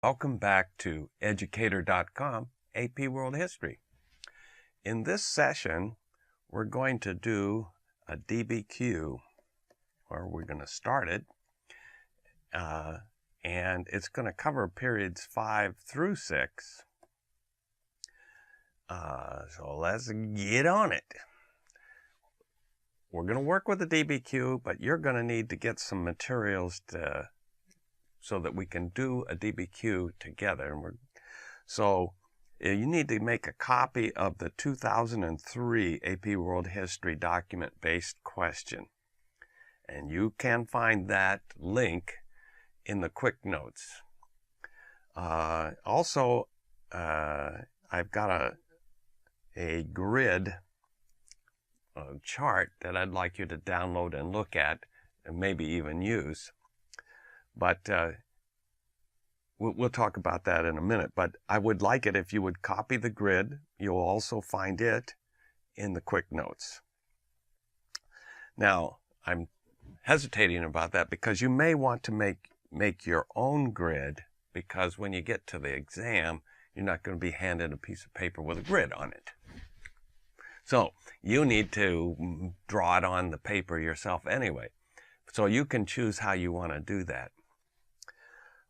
Welcome back to Educator.com AP World History. In this session, we're going to do a DBQ, or we're going to start it, and it's going to cover periods 5 through 6. So let's get on it. We're going to work with the DBQ, but you're going to need to get some materials so that we can do a DBQ together. So you need to make a copy of the 2003 AP World History document-based question. And you can find that link in the quick notes. Also, I've got a grid chart that I'd like you to download and look at and maybe even use. But we'll talk about that in a minute. But I would like it if you would copy the grid. You'll also find it in the quick notes. Now, I'm hesitating about that because you may want to make your own grid, because when you get to the exam, you're not going to be handed a piece of paper with a grid on it. So you need to draw it on the paper yourself anyway. So you can choose how you want to do that.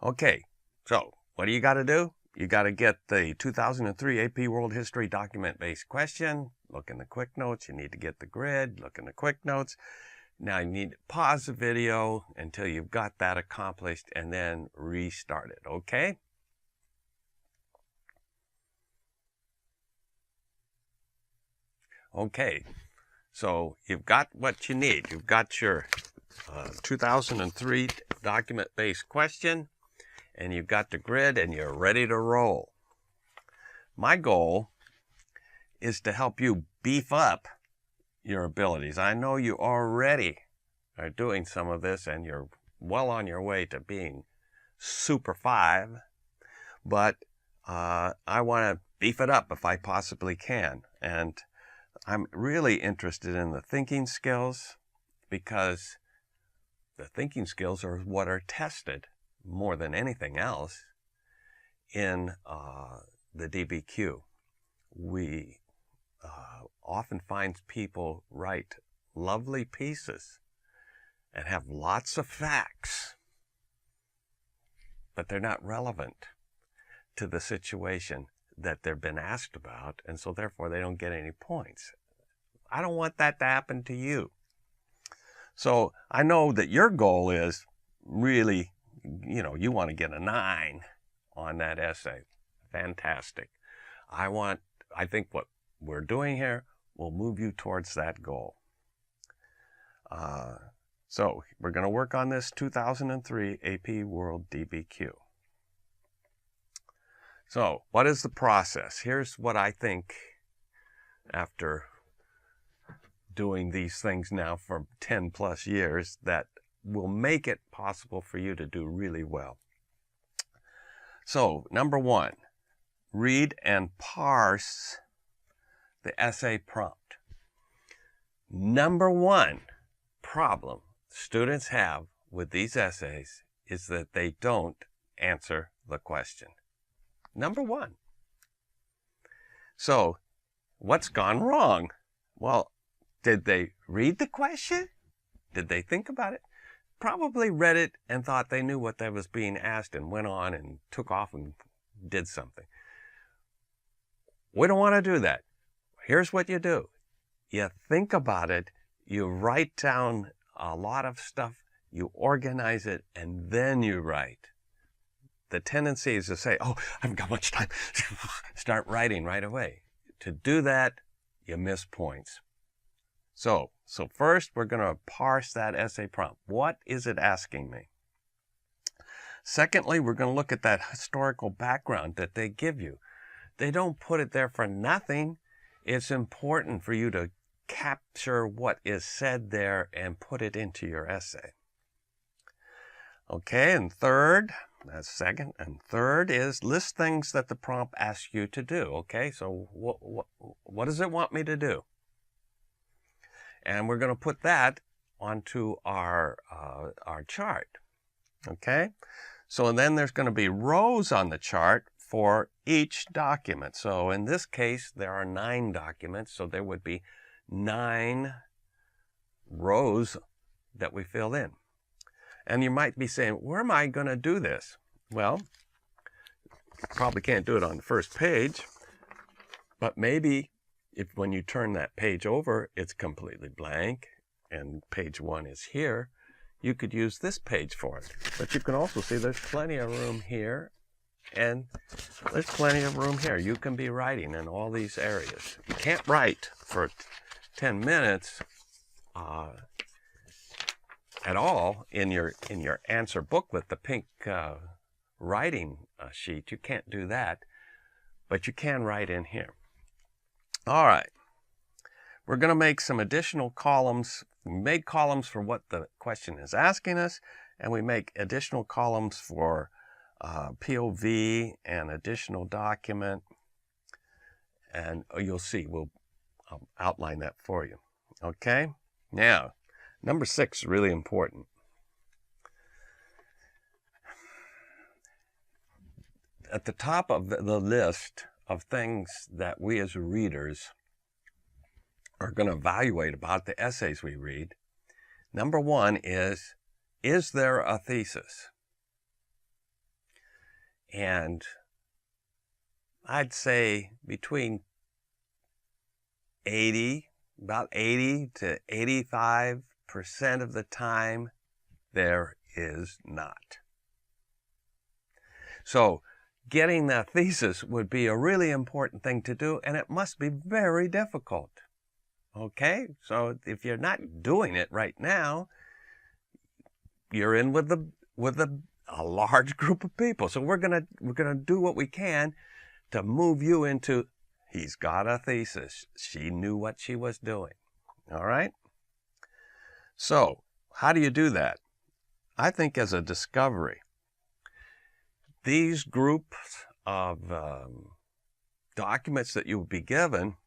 Okay, so what do you got to do? You got to get the 2003 AP World History document-based question, look in the quick notes. You need to get the grid, look in the quick notes. Now you need to pause the video until you've got that accomplished and then restart it, okay? Okay, so you've got what you need. You've got your 2003 document-based question, and you've got the grid, and you're ready to roll. My goal is to help you beef up your abilities. I know you already are doing some of this, and you're well on your way to being Super 5, but I want to beef it up if I possibly can. And I'm really interested in the thinking skills, because the thinking skills are what are tested more than anything else in the DBQ. We often find people write lovely pieces and have lots of facts, but they're not relevant to the situation that they've been asked about, and so therefore they don't get any points. I don't want that to happen to you. So I know that your goal is really, you want to get a 9 on that essay. Fantastic. I think what we're doing here will move you towards that goal. So we're going to work on this 2003 AP World DBQ. So what is the process? Here's what I think, after doing these things now for 10 plus years, that will make it possible for you to do really well. So, number 1, read and parse the essay prompt. Number 1 problem students have with these essays is that they don't answer the question. Number 1. So, what's gone wrong? Well, did they read the question? Did they think about it? Probably read it and thought they knew what that was being asked and went on and took off and did something. We don't want to do that. Here's what you do. You think about it, you write down a lot of stuff, you organize it, and then you write. The tendency is to say, oh, I haven't got much time. Start writing right away. To do that, you miss points. So first, we're going to parse that essay prompt. What is it asking me? Secondly, we're going to look at that historical background that they give you. They don't put it there for nothing. It's important for you to capture what is said there and put it into your essay. Okay, and third, that's second, and third is list things that the prompt asks you to do. Okay, so what does it want me to do? And we're going to put that onto our chart. Okay, So then there's going to be rows on the chart for each document. So in this case, there are 9 documents, so there would be 9 rows that we fill in. And you might be saying, where am I going to do this? Well, you probably can't do it on the first page, but maybe if when you turn that page over, it's completely blank and page 1 is here, you could use this page for it. But you can also see there's plenty of room here and there's plenty of room here. You can be writing in all these areas. You can't write for 10 minutes at all in your answer booklet, the pink writing sheet. You can't do that, but you can write in here. All right. We're going to make some additional columns. We made columns for what the question is asking us, and we make additional columns for POV and additional document. And you'll see, I'll outline that for you. Okay? Now, number 6 is really important. At the top of the list of things that we as readers are going to evaluate about the essays we read, number 1 is there a thesis? And I'd say between about 80 to 85% of the time, there is not. So getting that thesis would be a really important thing to do, and it must be very difficult. Okay? So if you're not doing it right now, you're in with a large group of people. So we're gonna do what we can to move you into, he's got a thesis. She knew what she was doing. All right? So how do you do that? I think as a discovery, these groups of documents that you will be given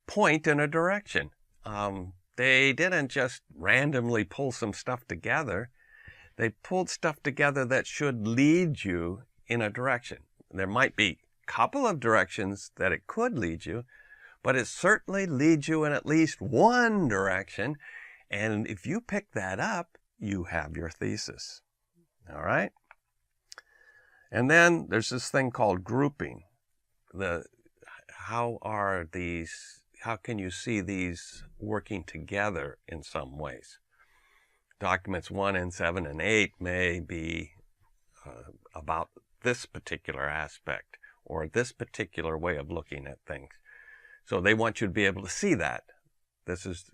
point in a direction. They didn't just randomly pull some stuff together. They pulled stuff together that should lead you in a direction. There might be a couple of directions that it could lead you, but it certainly leads you in at least one direction. And if you pick that up, you have your thesis. All right? And then there's this thing called grouping. How can you see these working together in some ways? Documents 1 and 7 and 8 may be about this particular aspect or this particular way of looking at things. So they want you to be able to see that. This is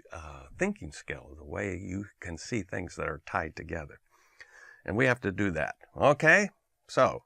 thinking skill, the way you can see things that are tied together. And we have to do that. Okay? So